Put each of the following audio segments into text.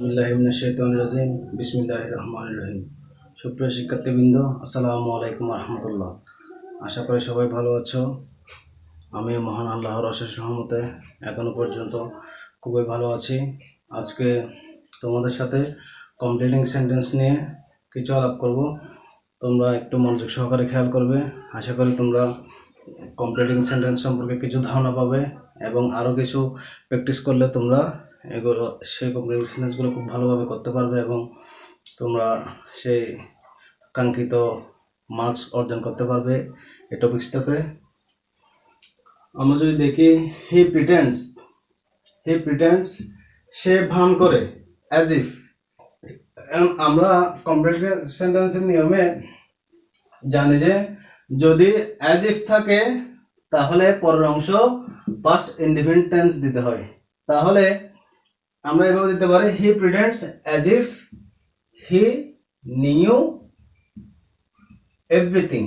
বিল্লাহিমিনাশ-শাইতানির-রাজিম। বিসমিল্লাহির-রহমানির-রহিম। সুপ্রিয় শিক্ষার্থীবৃন্দ, আসসালামু আলাইকুম রহমতুল্লাহ। আশা করি সবাই ভালো আছো। আমি মহান আল্লাহর অশেষ রহমতে এখনো পর্যন্ত খুবই ভালো আছি। আজকে তোমাদের সাথে কমপ্লিটিং সেন্টেন্স নিয়ে কিছু আলাপ করব। তোমরা একটু মনোযোগ সহকারে খেয়াল করবে। আশা করি তোমরা কমপ্লিটিং সেন্টেন্স সম্পর্কে কিছু ধারণা পাবে এবং আরও কিছু প্র্যাকটিস করলে তোমরা এগুলো সেই কমপ্লিটিং সেন্টেন্সগুলো খুব ভালোভাবে করতে পারবে এবং তোমরা সেই কাঙ্ক্ষিত মার্কস অর্জন করতে পারবে এই টপিক্সটাতে। আমরা যদি দেখি হি প্রিটেন্ডস, সে ভান করে, অ্যাজ ইফ। আমরা কমপ্লিটিং সেন্টেন্সের নিয়মে জানি যে যদি অ্যাজ ইফ থাকে তাহলে পরের অংশ পাস্ট ইনডিফিনিট টেন্স দিতে হয়। তাহলে আমরা এভাবে দিতে পারি he pretends as if he knew everything.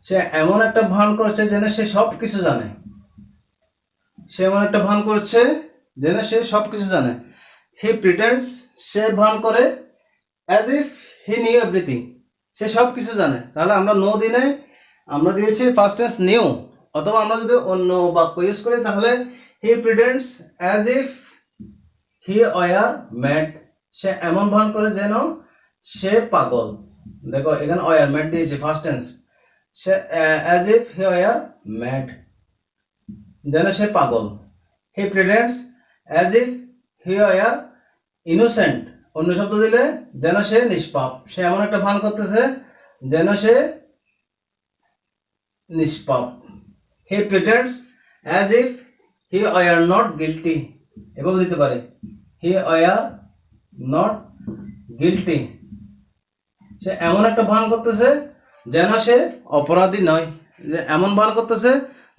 সে এমন একটা ভান করছে যেন সে সব কিছু জানে। সে এমন একটা ভান করছে যেন সে সব কিছু জানে। হি প্রিটেন্ডস, সে ভান করে, as if he knew everything, সে সব কিছু জানে। তাহলে আমরা নো দিনে আমরা দিয়েছি ফার্স্ট টেন্স নিউ, অথবা আমরা যদি অন্য বাক্য ইউজ করি তাহলে he pretends as if he were mad, সে এমন ভান করে যেন সে পাগল। দেখো এখানে ওয়ার ম্যাড দিয়েছি ফার্স্ট টেন্স। সে as if he were mad, যেন সে পাগল। He pretends as if he were innocent, অন্য শব্দ দিলে যেন সে নিষ্পাপ। সে এমন একটা ভান করতেছে যেন সে নিষ্পাপ। He pretends as if he were not guilty, এভাবে দিতে পারে হি ওয়ার নট গিল্টি, সে এমন একটা ভান করতেছে যেন সে অপরাধী নয়। যে এমন ভান করতেছে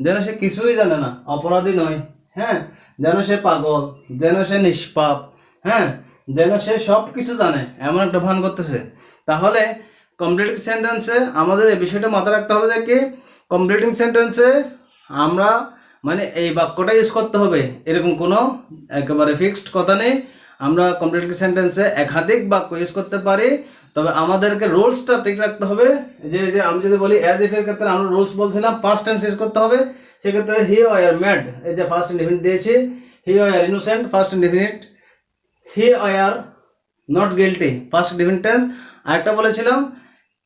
যেন সে কিছুই জানে না, অপরাধী নয়, হ্যাঁ, যেন সে পাগল, যেন সে নিষ্পাপ, হ্যাঁ, যেন সে সব কিছু জানে, এমন একটা ভান করতেছে। তাহলে কমপ্লিটিং সেন্টেন্সে আমাদের এই বিষয়টা মাথায় রাখতে হবে যে কি কমপ্লিটিং সেন্টেন্সে আমরা মানে এই বাক্যটা ইউজ করতে হবে, এরকম কোনো একেবারে ফিক্সড কথা নেই। আমরা কমপ্লিটিং সেন্টেন্সে একাধিক বাক্য ইউজ করতে পারি, তবে আমাদেরকে রুলসটা ঠিক রাখতে হবে। যে আমি যদি বলি অ্যাজ ইফ এর ক্ষেত্রে আমরা রুলস বলছিলাম ফার্স্ট টেন্স ইউজ করতে হবে। সেক্ষেত্রে হি ওয়ার ম্যাড, এই যে ফার্স্ট ইনডিফিনিট দিয়েছি। হি were innocent, first indefinite. He were not guilty, first indefinite tense. আরেকটা বলেছিলাম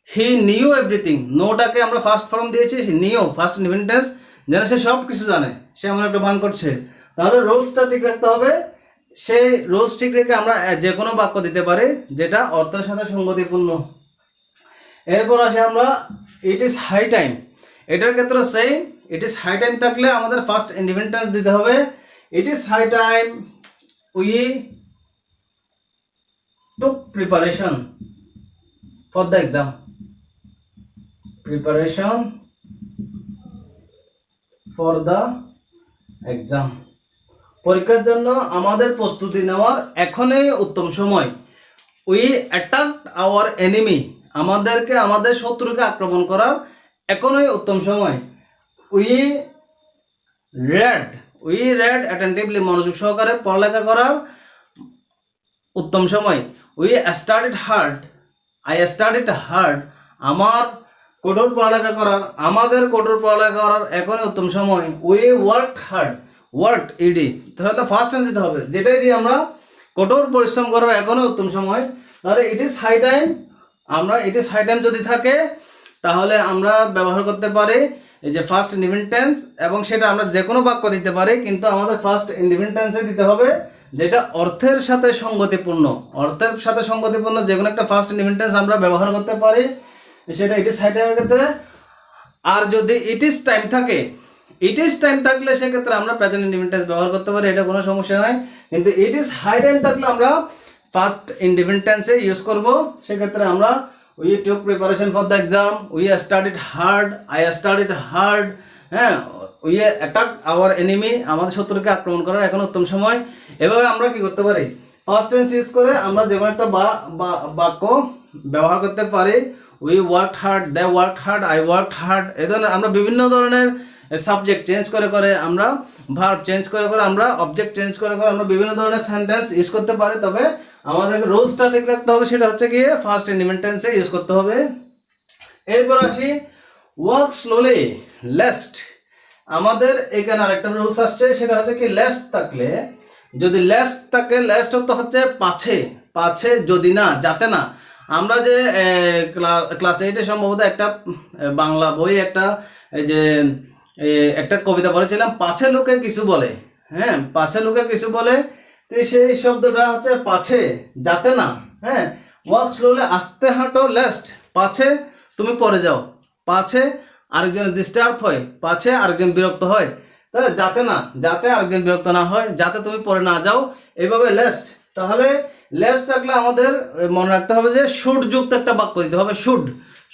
হি নিউ এভরিথিং, নোটাকে আমরা ফার্স্ট ফর্ম দিয়েছি, নিউ ফার্স্ট ইনডিফিনিট টেন্স, যেন সে সব কিছু জানে, সে এমন একটা ভান করছে। তাহলে রুলসটা ঠিক রাখতে হবে। সেই রুলস ঠিক রেখে আমরা যে কোনো বাক্য দিতে পারি যেটা অর্থের সাথে সঙ্গতিপূর্ণ। এরপর আসে আমরা ইট ইজ হাই টাইম, এটার ক্ষেত্রে same. It is high time থাকলে আমাদের ফার্স্ট ইনডিফিনিট টেন্স দিতে হবে। It is high time we took preparation for the exam, preparation for the exam, পরীক্ষার জন্য আমাদের প্রস্তুতি নেওয়ার এখনই উত্তম সময়। উই অ্যাটাক আওয়ার এনিমি, আমাদেরকে আমাদের শত্রুকে আক্রমণ করার এখনই উত্তম সময়। উই রেড অ্যাটেন্টিভলি, মনোযোগ সহকারে পড়ালেখা করার উত্তম সময়। We studied hard, I studied hard, আমার কঠোর পড়ালেখা করার, আমাদের কঠোর পড়ালেখা করার এখনই উত্তম সময়। We worked hard, worked ED, তাহলে ফার্স্ট টেন্স দিতে হবে। যেটাই দিয়ে আমরা কঠোর পরিশ্রম করার এখনই উত্তম সময়। তাহলে ইট ইজ হাই টাইম, আমরা ইট ইজ হাই টাইম যদি থাকে তাহলে আমরা ব্যবহার করতে পারি এই যে ফার্স্ট ইনডিফিনিট টেন্স, এবং সেটা আমরা যে কোনো বাক্য দিতে পারি, কিন্তু আমাদের ফার্স্ট ইনডিফিনিট টেন্সে দিতে হবে যেটা অর্থের সাথে সঙ্গতিপূর্ণ। অর্থের সাথে সঙ্গতিপূর্ণ যে কোনো একটা ফার্স্ট ইনডিফিনিট টেন্স আমরা ব্যবহার করতে পারি, সেটা ইট ইজ হাই টাইমের ক্ষেত্রে। আর যদি ইট ইজ টাইম থাকে, ইট ইজ টাইম থাকলে সেক্ষেত্রে আমরা প্রেজেন্ট ইনডিফিনিট টেন্স ব্যবহার করতে পারি, এটা কোনো সমস্যা নয়। কিন্তু ইট ইজ হাই টাইম থাকলে আমরা ফার্স্ট ইনডিফিনিট টেন্সে ইউজ করব। সেক্ষেত্রে আমরা we took preparation for the exam, we studied hard, I studied hard, হ্যাঁ, উই অ্যাটাক আওয়ার এনিমি, আমাদের শত্রুকে আক্রমণ করার এখন উত্তম সময়। এভাবে আমরা কি করতে পারি ফার্স্ট টেন্স ইউজ করে আমরা যে কোনো একটা বাক্য ব্যবহার করতে পারি। We worked hard, they worked hard, I worked hard, এই ধরনের আমরা বিভিন্ন ধরনের সাবজেক্ট চেঞ্জ করে করে আমরা ভার্ব চেঞ্জ করে করে আমরা অবজেক্ট চেঞ্জ করে করে আমরা বিভিন্ন ধরনের সেন্টেন্স ইউজ করতে পারি, তবে আমাদের রুলসটা ঠিক রাখতে হবে, সেটা হচ্ছে গিয়ে ফার্স্ট ইন্ডিপেন্ডেন্ট টেন্সে ইউজ করতে হবে। এরপর আসি ওয়ার্ক স্লোলি লেস্ট। আমাদের এখানে আরেকটা রুলস আসছে, সেটা হচ্ছে কি লেস্ট থাকলে, যদি লেস্ট থাকে, লেস্ট অর্থ হচ্ছে পাছে, পাছে যদি না, যাতে না। আমরা যে ক্লাস 8-এ সম্ভবত একটা বাংলা বই একটা যে একটা কবিতা পড়েছিলাম, পাছে লোকে কিছু বলে, হ্যাঁ পাছে লোকে কিছু বলে, তো সেই শব্দটা হচ্ছে পাছে, যাতে না। হ্যাঁ, ওয়ার্ক স্লোলি আস্তে হাঁটো, লেস্ট পাছে তুমি পরে যাও, পাছে আরেকজন ডিস্টার্ব হয়, পাছে আরেকজন বিরক্ত হয়, তাহলে যাতে না, যাতে আরেকজন বিরক্ত না হয়, যাতে তুমি পরে না যাও, এইভাবে লেস্ট। তাহলে লেস্ট থাকলে আমাদের মনে রাখতে হবে যে শুড যুক্ত একটা বাক্য দিতে হবে, শুড,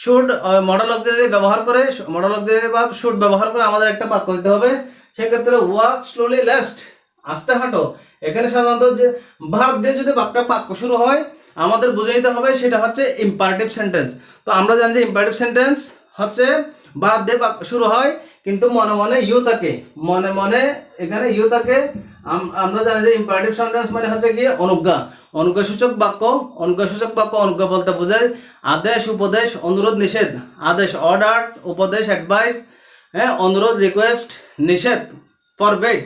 শুড মডেল অক্সিলারি ব্যবহার করে, মডেল অক্সিলারি বা শুড ব্যবহার করে আমাদের একটা বাক্য দিতে হবে। সেক্ষেত্রে ওয়ার্ক স্লোলি লেস্ট আস্তে হাঁটো, এখানে সাধারণত যে ভার্ব দিয়ে যদি বাক্য শুরু হয় আমাদের বুঝে নিতে হবে সেটা হচ্ছে ইম্পারেটিভ সেন্টেন্স। তো আমরা জানি যে ইম্পারেটিভ সেন্টেন্স হচ্ছে ভার্ব দিয়ে শুরু হয় কিন্তু মনে মনে ইউ থাকে, মনে মনে এখানে ইউ থাকে। আমরা জানি যে ইম্পারেটিভ সেন্টেন্স মানে হচ্ছে কি অনুজ্ঞা, অনুজ্ঞাসূচক বাক্য। অনুজ্ঞাসূচক বাক্য, অনুজ্ঞা বলতে বোঝায় আদেশ, উপদেশ, অনুরোধ, নিষেধ। আদেশ অর্ডার, উপদেশ অ্যাডভাইস, হ্যাঁ অনুরোধ রিকোয়েস্ট, নিষেধ ফরবিড,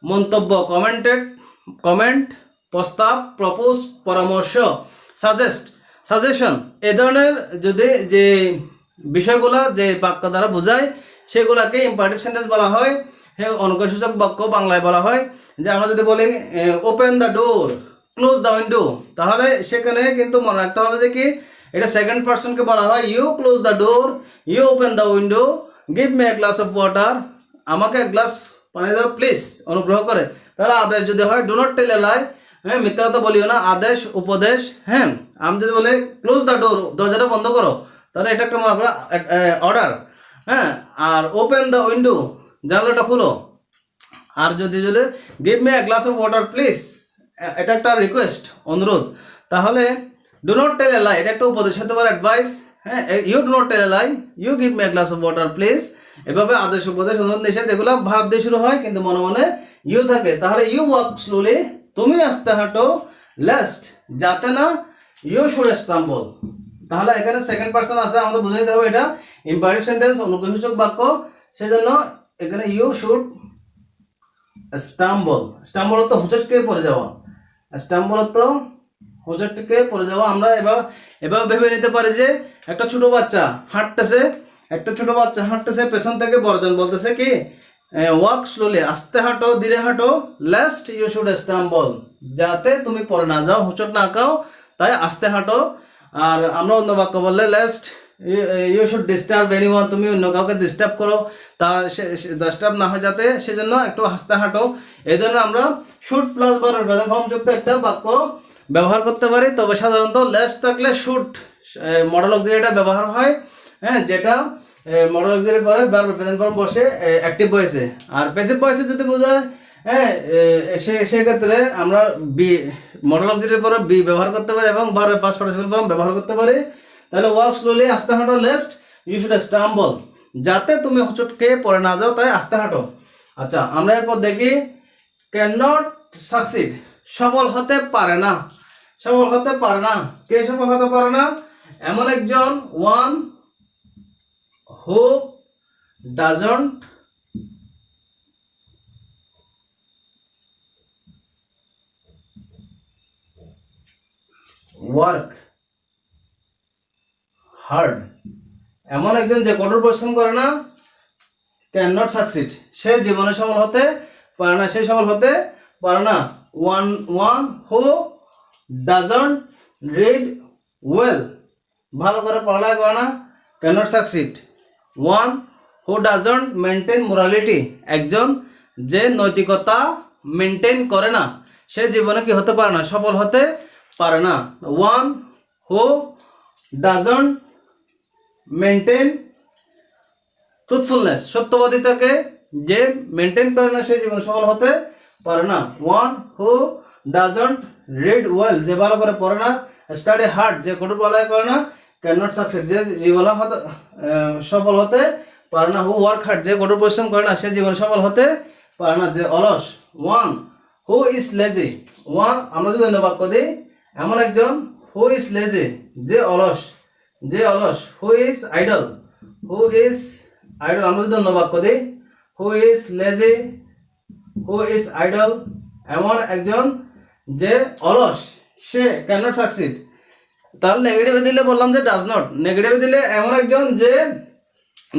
মন্তব্য কমেন্টেড, কমেন্ট, প্রস্তাব প্রপোজ, পরামর্শ সাজেস্ট, সাজেশন। এ ধরনের যদি যে বিষয়গুলো যে বাক্য দ্বারা বোঝায় সেগুলোকে ইম্পারেটিভ সেন্টেন্স বলা হয়। হ্যাঁ, অনুজ্ঞাসূচক বাক্য বাংলায় বলা হয় যে আমরা যদি বলি open the door, close the window, তাহলে সেখানে কিন্তু মনে রাখতে হবে যে কি এটা সেকেন্ড পার্সনকে বলা হয়। You close the door, you open the window, give me a glass of water, আমাকে এক গ্লাস পানি দাও প্লিজ, অনুগ্রহ করে। তাহলে আদেশ যদি হয় ডু নট টেল এ লাই, হ্যাঁ মিথ্যা কথা বলিও না, আদেশ উপদেশ। হ্যাঁ, আমি যদি বলি ক্লোজ দ্য ডোর, দরজাটা বন্ধ করো, তাহলে এটা একটা মনে করো অর্ডার। হ্যাঁ, আর ওপেন দ্য উইন্ডো, জানলাটা খুলো। আর যদি যদি give me a glass of water please, এটা একটা রিকোয়েস্ট, অনুরোধ। তাহলে ডু নট টেল এ লাই, এটা একটা উপদেশ হতে পারে, অ্যাডভাইস। হ্যাঁ, you do not tell a lie, you give me a glass of water please. এভাবে আদেশ উপদেশ অনুরোধ নিষেধ এগুলো ভার্ব দিয়ে শুরু হয় কিন্তু মনে মনে ইউ থাকে। তাহলে ইউ ওয়াক স্লোলি, তুমি আস্তে হাঁটো, লেস্ট যাতে না, ইউ শুড স্টাম্বল। তাহলে এখানে সেকেন্ড পার্সন আছে, আমাদের বুঝে নিতে হবে এটা ইম্পারেটিভ সেন্টেন্স, অনুজ্ঞাসূচক বাক্য, সেজন্য এখানে ইউ শুড স্টাম্বল। স্টাম্বল অর্থ হোঁচটকে পড়ে যাওয়া, স্টাম্বল অর্থ হোঁচটকে পড়ে যাওয়া। আমরা এভাবে ভেবে নিতে পারি যে একটা ছোট বাচ্চা হাঁটতেছে, একটা ছোট বাচ্চা হাঁটতেছে, পেছন থেকে বড়জন বলতেছে কি ওয়াক স্লোলি, আস্তে হাঁটো, ধীরে হাঁটো, লেস্ট ইউ শুড স্টাম্বল, যাতে তুমি পড়ে না যাও, হোঁচট না খাও, তাই আস্তে হাঁটো। আর আমরা অন্য বাক্য বললে lest you should disturb anyone, তুমি অন্য কাউকে ডিস্টার্ব করো, তা ডিস্টার্ব না হয় যাতে, সেজন্য একটু আস্তে হাঁটো। এই ধরনের আমরা শুড প্লাস বা প্রেজেন্ট ফর্ম যুক্ত একটা বাক্য ব্যবহার করতে পারি। তবে সাধারণত লেস্ট থাকলে শুড মডেল অক্সিলারিটা ব্যবহার হয়, হ্যাঁ, যেটা মডেল অক্সিলারি পরে ভার্ব প্রেজেন্ট ফর্ম বসে অ্যাক্টিভ ভয়েসে। আর প্যাসিভ ভয়েসে যদি বোঝায়, হ্যাঁ, সেক্ষেত্রে আমরা বি মডেল অক্সিলারি পরে বি ব্যবহার করতে পারি এবং ভার্বের পাস্ট পার্টিসিপল ফর্ম ব্যবহার করতে পারি। তাহলে ওয়াক স্লোলি আস্তে হাঁটো, লেস্ট ইউ শুড স্টাম্বল, যাতে তুমি হোঁচট খেয়ে পড়ে না যাও, তাই আস্তে হাঁটো। আচ্ছা, আমরা এরপর দেখি ক্যান নট সাকসিড, সফল হতে পারে না, সফল হতে পারে না। কে সফল হতে পারে না? এমন একজন, one who doesn't work hard, এমন একজন যে কঠোর পরিশ্রম করে না, ক্যান নট সাকসিড, সে জীবনে সফল হতে পারে না, সে সফল হতে পারে না। One who doesn't read well, ভালো করে পড়ালেখা করে না, can not succeed. One who doesn't maintain morality, একজন যে নৈতিকতা মেনটেন করে না, সে জীবনে কি হতে পারে না, সফল হতে পারে না। One who doesn't maintain truthfulness, সত্যবাদিতাকে যে মেনটেন করে না, সে জীবনে সফল হতে পারে না। One who doesn't read well, যে ভালো করে পড়ে না, স্টাডি হার্ড, যে কঠোর পড়ালেখা করে না, ক্যান নট সাকসিড, যে জীবনে সফল হতে পারে না। হু ওয়ার্ক হার্ড, যে কঠোর পরিশ্রম করে না সে জীবনে সফল হতে পারে না। যে অলস, one who is lazy, one আমরা যদি অন্য বাক্য দিই এমন একজন, হু ইজ লেজি যে অলস, যে অলস। Who is idol, who is idol আমরা যদি অন্য বাক্য দিই who is lazy, who is idol এমন একজন যে অলস, সে ক্যান নট সাকসিড। তাহলে নেগেটিভে দিলে বললাম যে ডাজ নট, নেগেটিভে দিলে এমন একজন যে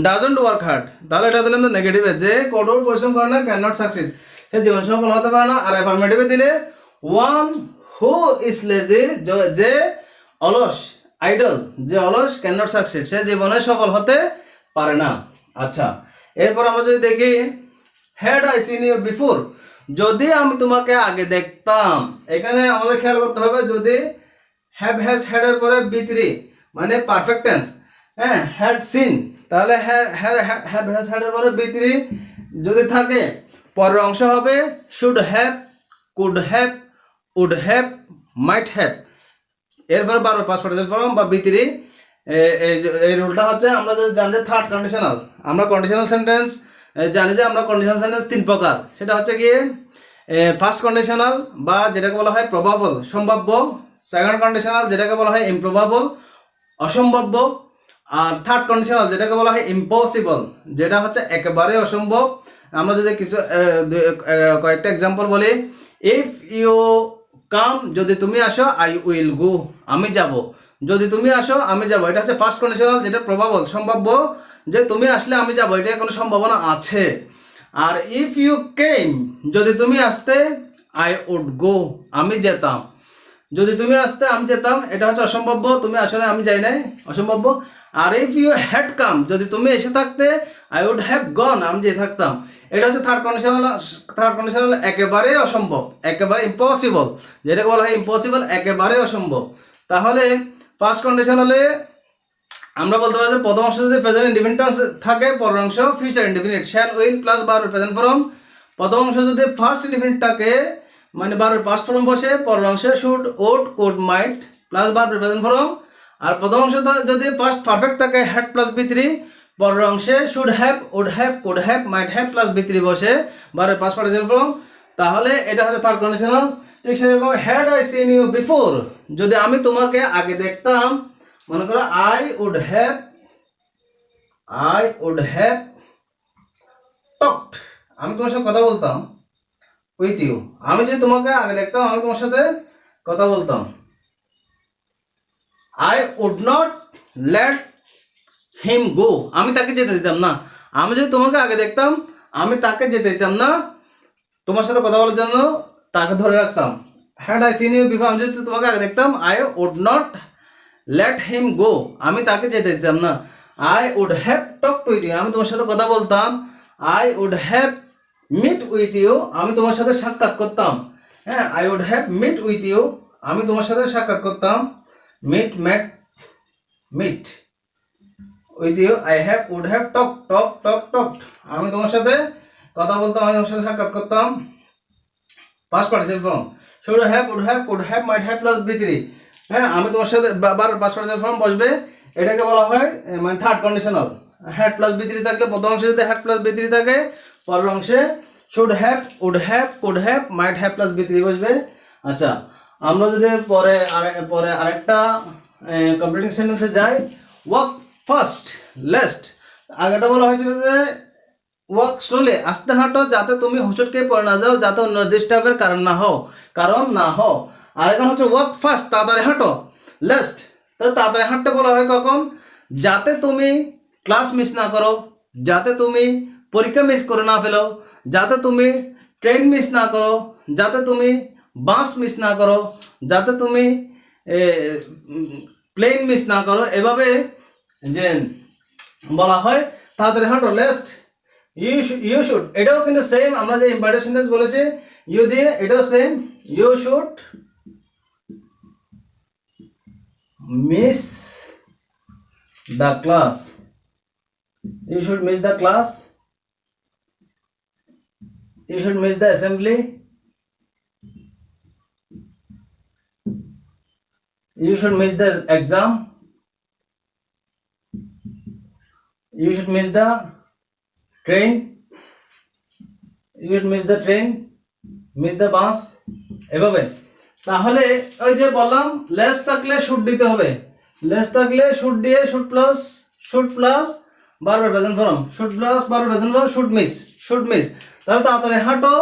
ডাজন্ট ওয়ার্ক হার্ড, তাহলে এটা দিলাম নেগেটিভে, যে কঠোর পরিশ্রম করে না ক্যান নট সাকসিড, সে জীবন সফল হতে পারে না। আর অ্যাফার্মেটিভে দিলে ওয়ান হু ইজ লেজি, যে অলস, আইডল যে অলস, ক্যান নট সাকসিড সে জীবনে সফল হতে পারে না। আচ্ছা, এরপর আমরা যদি দেখি had I seen you before, যদি আমি তোমাকে আগে দেখতাম, এখানে আমাদের খেয়াল করতে হবে যদি হ্যাভ হ্যাজ হ্যাড এর পরে বি3 মানে পারফেক্ট টেন্স, হ্যাঁ হ্যাড সিন, তাহলে হ্যাভ হ্যাজ হ্যাড এর পরে বি3 যদি থাকে পরের অংশ হবে should have, could have, would have, might have. এরপরে বারবার পাস্ট পার্টিসিপল ফর্ম বা বি3। এই রুলটা হচ্ছে আমরা যদি জানি যে থার্ড কন্ডিশনাল, আমরা কন্ডিশনাল সেন্টেন্স জানি যে আমরা কন্ডিশনাল সেন্টেন্স 3 প্রকার, সেটা হচ্ছে গিয়ে ফার্স্ট কন্ডিশনাল বা যেটাকে বলা হয় প্রবাবল, সম্ভাব্য, সেকেন্ড কন্ডিশনাল যেটাকে বলা হয় ইমপ্রবাবল, অসম্ভাব্য, আর থার্ড কন্ডিশনাল যেটাকে বলা হয় ইম্পসিবল, যেটা হচ্ছে একেবারে অসম্ভব। আমরা যদি কিছু কয়েকটা এক্সাম্পল বলি, ইফ ইউ কাম, যদি তুমি আসো, আই উইল গো, আমি যাব, যদি তুমি আসো আমি যাব, এটা হচ্ছে ফার্স্ট কন্ডিশনাল যেটা প্রবাবল, সম্ভাব্য, যে তুমি আসলে আমি যাব, এটা কোনো সম্ভাবনা আছে। আর ইফ ইউ কেম, যদি তুমি আসতে, আই উড গো, আমি যেতাম, যদি তুমি আসতে আমি যেতাম, এটা হচ্ছে অসম্ভাব্য, তুমি আসলে আমি যাই নাই, অসম্ভাব্য। আর ইফ ইউ হ্যাড কাম, যদি তুমি এসে থাকতে, আই উড হ্যাভ গন, আমি যে থাকতাম, এটা হচ্ছে থার্ড কন্ডিশনাল। থার্ড কন্ডিশনাল একেবারে অসম্ভব, একেবারে ইম্পসিবল, যেটাকে বলা হয় ইম্পসিবল, একেবারে অসম্ভব। তাহলে ফার্স্ট কন্ডিশনালে আমরা বলতে পারি যে প্রথম অংশ যদি প্রেজেন্ট ইনডিফিনিট থাকে, পরের অংশ future indefinite, shall will plus verb present form. প্রথম অংশ যদি ফার্স্ট ইনডিফিনিট থাকে মানে ভার্বের পাস্ট ফর্ম বসে, পরের অংশে should, would, could, might plus verb present form. আর প্রথম অংশ যদি ফার্স্ট পারফেক্ট থাকে হ্যাড প্লাস বি3, পরের অংশে should have, would have, could have, might have plus বি3 বসে ভার্বের পাস্ট পার্টিসিপল ফর্ম। তাহলে এটা হচ্ছে থার্ড কন্ডিশনাল। ঠিক সেরকম had I seen you before, যদি আমি তোমাকে আগে দেখতাম, মনে করো আই উড হ্যাভ টকড, আমি তোমার সাথে কথা বলতাম, উইথ ইউ, আমি যদি তোমাকে আগে দেখতাম আমি তোমার সাথে কথা বলতাম। I would not let him go, আমি তাকে যেতে দিতাম না, আমি যদি তোমাকে আগে দেখতাম আমি তাকে যেতে দিতাম না, তোমার সাথে কথা বলার জন্য তাকে ধরে রাখতাম। Had I seen you before, আমি যদি তোমাকে আগে দেখতাম, I would not let him go, আমি তাকে যেতে দিতাম না। I would have talk with you, আমি তোমার সাথে কথা বলতাম। I would have meet with you, আমি তোমার সাথে সাক্ষাৎ করতাম। হ্যাঁ, I would have meet with you, আমি তোমার সাথে সাক্ষাৎ করতাম। Meet, met, meet with you, I have, would have, talk, আমি তোমার সাথে কথা বলতাম, আমি তোমার সাথে সাক্ষাৎ করতাম। Past participle form should have, would have, could have, might have plus বি3। হ্যাঁ, আমি তোমার সাথে বারবার পাস্ট পার্টিসিপল ফর্ম বসবে, এটাকে বলা হয় মানে থার্ড কন্ডিশনাল। হ্যাড প্লাস বি3 থাকলে প্রথম অংশে যদি হ্যাড প্লাস বি3 থাকে, পরের অংশে should have, would have, could have, might have plus বি3 বসবে। আচ্ছা, আমরা যদি পরে আরেকটা কমপ্লিটিং সেন্টেন্সে যাই, ওয়াক ফার্স্ট লেস্ট, আগেটা বলা হয়েছিল যে ওয়াক স্লোলি, আস্তে হাঁটো যাতে তুমি হোঁচট খেয়ে পড়ে না যাও, যাতে অন্য ডিস্টার্বের কারণ না হও। আর এখন হচ্ছে ওয়াক ফার্স্ট, তাড়াতাড়ি হাঁটো। লেস্ট, তাড়াতাড়ি হাঁটতে বলা হয় কখন, যাতে তুমি ক্লাস মিস না করো, যাতে তুমি পরীক্ষা মিস করে না ফেলো, যাতে তুমি ট্রেন মিস না করো, যাতে তুমি বাস মিস না করো, যাতে তুমি প্লেন মিস না করো, এভাবে যে বলা হয় তাড়াতাড়ি হাঁটো। লেস্ট, ইউ শুড, এটাও কিন্তু সেম, আমরা যে ইম্পারেটিভ সেন্টেন্স বলেছি ইউ দিয়ে, এটাও same, you should miss the class, you should miss the class, you should miss the assembly, you should miss the exam, you should miss the train, you miss the train, miss the bus, এভাবে। তাহলে ওই যে বললাম less থাকলে should দিতে হবে, less থাকলে should দিয়ে শুড প্লাস বারবার প্রেজেন্ট ফর্ম, শুড প্লাস বারবার প্রেজেন্ট ফর্ম, শুড মিস। তাহলে তাড়াতাড়ি হাঁটো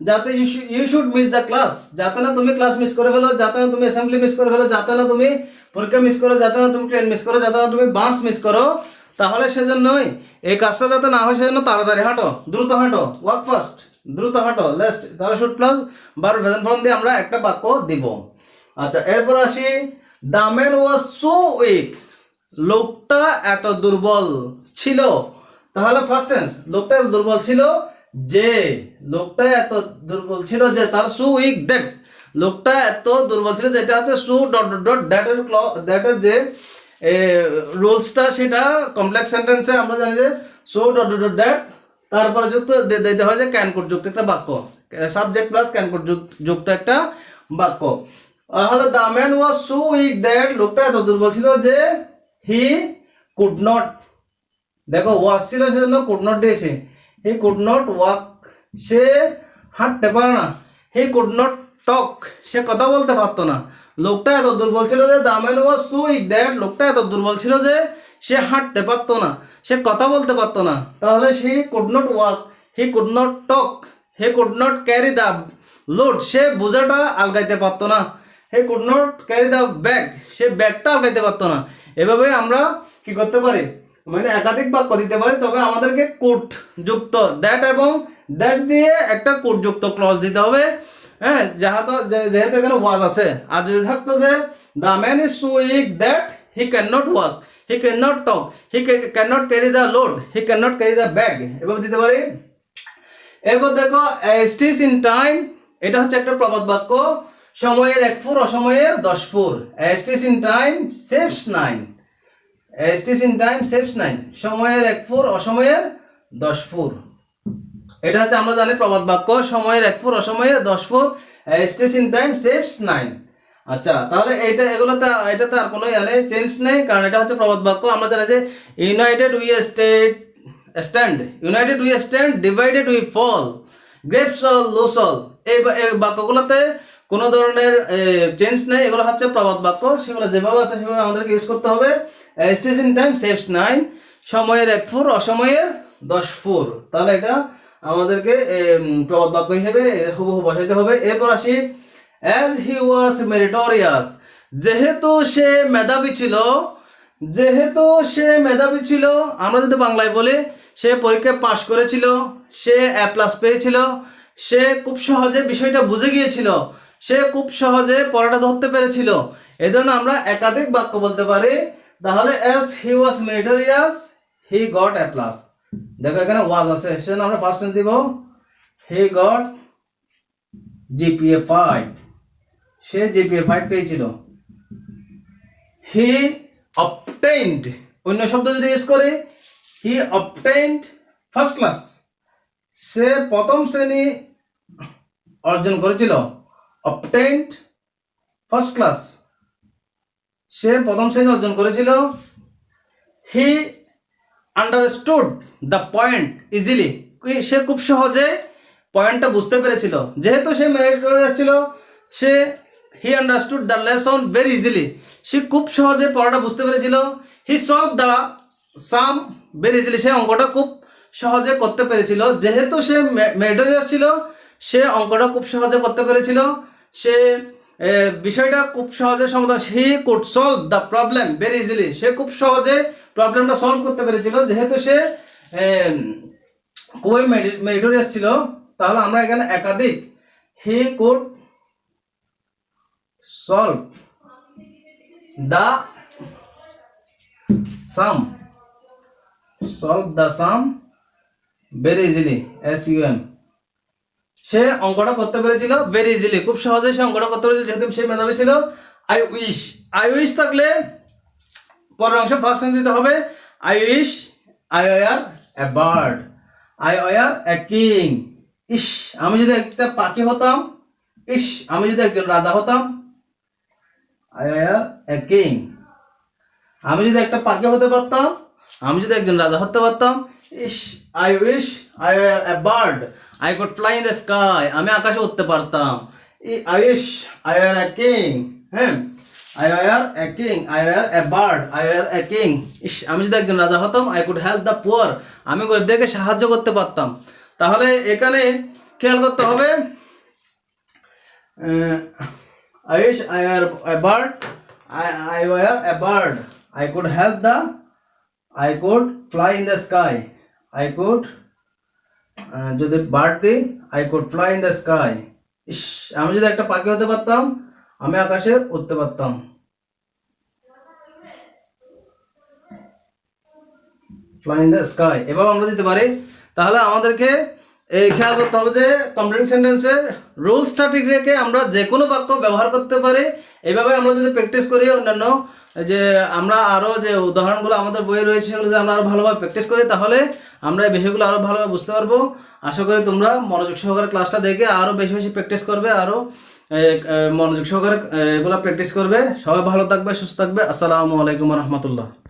যাতে you should miss the class, যাতে না তুমি ক্লাস মিস করে ফেলো, যাতে না তুমি অ্যাসেম্বলি মিস করে ফেলো, যাতে না তুমি পরীক্ষা মিস করো, যাতে না তুমি ট্রেন মিস করো, যাতে না তুমি বাস মিস করো। তাহলে সেজন্যই এই কাজটা যাতে না হয় সেজন্য তাড়াতাড়ি হাঁটো, দ্রুত হাঁটো, ওয়াক ফাস্ট, দ্রুত হাঁটো, লেস্ট। তাহলে শুড প্লাস বারবার প্রেজেন্ট ফর্ম দিয়ে আমরা একটা বাক্য দিব। আচ্ছা, এরপর আসি, the man was so weak, লোকটা এত দুর্বল ছিল। তাহলে ফার্স্ট টেন্স, লোকটা এত দুর্বল ছিল যে, লোকটা এত দুর্বল ছিল যে, তার সো উইক দ্যাট, লোকটা এত দুর্বল ছিল, যেটা হচ্ছে so dot dot dot that এর যে রুলসটা সেটা কমপ্লেক্স সেন্টেন্সে আমরা জানি যে so dot dot dot that, তারপরে যুক্ত দিতে হয় যে ক্যান কোড যুক্ত একটা বাক্য, সাবজেক্ট প্লাস ক্যান কোড যুক্ত একটা বাক্য। তাহলে the man was so weak that, লোকটা এত দুর্বল ছিল যে হি কুড নট, দেখো ওয়াজ ছিল সেজন্য কুড নট দিয়েছে, হি কুড নট ওয়াক, সে হাঁটতে পারে না, হি কুড নট টক, সে কথা বলতে পারতো না। লোকটা এত দুর্বল ছিল যে, the man was so weak that, লোকটা এত দুর্বল ছিল যে সে হাঁটতে পারতো না, সে কথা বলতে পারতো না। তাহলে সে could not walk, he could not talk, he could not carry the load, সে বোঝাটা আলগাইতে পারতো না, he could not carry the bag, সে ব্যাগটা আলগাইতে পারতো না। এভাবে আমরা কি করতে পারি, মানে একাধিক বাক্য দিতে পারি, তবে আমাদেরকে কুড যুক্ত দ্যাট এবং দ্যাট দিয়ে একটা কুড যুক্ত ক্লজ দিতে হবে। হ্যাঁ, যেহেতু এখানে ওয়াজ আছে, আর যদি থাকতো যে the man is so weak that he can not walk, he can not talk, he can not carry the load, he can not carry the bag, এভাবে দিতে পারি। এরপর দেখো অ্যাস্টিস ইন টাইম, এটা হচ্ছে একটা প্রবাদ বাক্য, সময়ের 1 ফুর অসময়ের 10 ফুর, a stitch in time saves 9, a stitch in time saves 9, সময়ের 1 ফুর অসময়ের 10 ফুর। এটা হচ্ছে আমরা জানি প্রবাদ বাক্য, সময়ের 1 ফুর অসময়ের 10 ফুর, অ্যাস্টিস ইন টাইম সেভস 9। আচ্ছা, তাহলে এগুলোতে এটাতে আর কোনো চেঞ্জ নেই, কারণ এটা হচ্ছে প্রবাদ বাক্য। আমরা জানি যে united we stand, united we stand, divided we fall, grasp all lose all, এই বাক্যগুলোতে কোনো ধরনের চেঞ্জ নেই, এগুলো হচ্ছে প্রবাদ বাক্য, সেগুলো যেভাবে আছে সেভাবে আমাদেরকে ইউজ করতে হবে। অ্যাস্টিস ইন টাইম সেভস 9, সময়ের 1 ফুর অসময়ের 10 ফুর, তাহলে এটা আমাদেরকে প্রবাদ বাক্য হিসেবে হুবহু বসাইতে হবে। এরপর আসি, অ্যাজ হি ওয়াজ মেরিটোরিয়াস, যেহেতু সে মেধাবী ছিল, যেহেতু সে মেধাবী ছিল, আমরা যদি বাংলায় বলি সে পরীক্ষায় পাশ করেছিল, সে A+ পেয়েছিল, সে খুব সহজে বিষয়টা বুঝে গিয়েছিল, সে খুব সহজে পড়াটা ধরতে পেরেছিল, এই জন্য আমরা একাধিক বাক্য বলতে পারি। তাহলে as he was meritorious he got A+, দেখো এখানে ওয়াজ আছে, সেজন্য আমরা ফার্স্ট টেন্স দিব he got GPA 5, say GPA 5 পেয়েছিল। হি obtained, অন্য শব্দ যদি ইউজ করি, হি obtained ফার্স্ট ক্লাস, সে প্রথম শ্রেণী অর্জন করেছিল, obtained ফার্স্ট ক্লাস, সে প্রথম শ্রেণী অর্জন করেছিল। He understood the point easily, সে খুব সহজে পয়েন্টটা বুঝতে পেরেছিল, যেহেতু সে মেরিটোরিয়াস ছিল, সে he understood the lesson very easily, সে খুব সহজে পড়াটা বুঝতে পেরেছিল। He solve the sum very easily, সে অঙ্কটা খুব সহজে করতে পেরেছিল, যেহেতু সে মেরিটোরিয়াস ছিল, সে অঙ্কটা খুব সহজে করতে পেরেছিল, সে বিষয়টা খুব সহজে সমাধান, he could solve the problem very easily, সে খুব সহজে প্রবলেমটা সলভ করতে পেরেছিল, যেহেতু সে খুবই মেরিটোরিয়াস ছিল। তাহলে আমরা এখানে একাধিক, হি could solve the some, solve the sum very easily, SUM, সে অঙ্কটা করতে পেরেছিল ভেরি ইজিলি, খুব সহজে সে অঙ্কটা করতে পেরেছিল, যেহেতু সে মেধাবী ছিল। আই উইশ থাকলে পরের অংশ ফার্স্ট টেন্স দিতে হবে, I wish I were a bird, I were a king, ইস আমি যদি একটা পাখি হতাম, ইস আমি যদি একজন রাজা হতাম, আই ওয়ার এ কিং, আমি যদি একটা পাখি হতে পারতাম, আমি যদি একজন রাজা হতে পারতাম, ইস I wish I were a bird. I could fly in the sky. আমি আকাশে উড়তে পারতাম। I wish I were a king. হ্যাঁ, I were a king. I were a bird. I were a king. ইস, আমি যদি একজন রাজা হতাম, I could help the poor. আমি গরিবদেরকে সাহায্য করতে পারতাম। তাহলে এখানে খেয়াল করতে হবে, I wish I were a bird. I were a bird. I could help the. I could fly in the sky. I could যদি বার্ড দিই, I could fly in the sky. ইস, আমি যদি একটা পাখি হতে পারতাম, আমি আকাশে উড়তে পারতাম। fly in the sky এভাবে আমরা দিতে পারি। তাহলে আমাদেরকে এই খেয়াল করতে হবে যে কমপ্লিটিং সেন্টেন্সের রুলসটা ঠিক রেখে আমরা যে কোনো বাক্য ব্যবহার করতে পারি। এইভাবে আমরা যদি প্র্যাকটিস করি, অন্যান্য যে আমরা আরও যে উদাহরণগুলো আমাদের বইয়ে রয়েছে সেগুলো যদি আমরা আরও ভালোভাবে প্র্যাকটিস করি, তাহলে আমরা এই বিষয়গুলো আরও ভালোভাবে বুঝতে পারবো। আশা করি তোমরা মনোযোগ সহকারে ক্লাসটা দেখে আরও বেশি বেশি প্র্যাকটিস করবে, আরও মনোযোগ সহকারে এগুলো প্র্যাকটিস করবে। সবাই ভালো থাকবে, সুস্থ থাকবে। আসসালামু আলাইকুম রহমতুল্লাহ।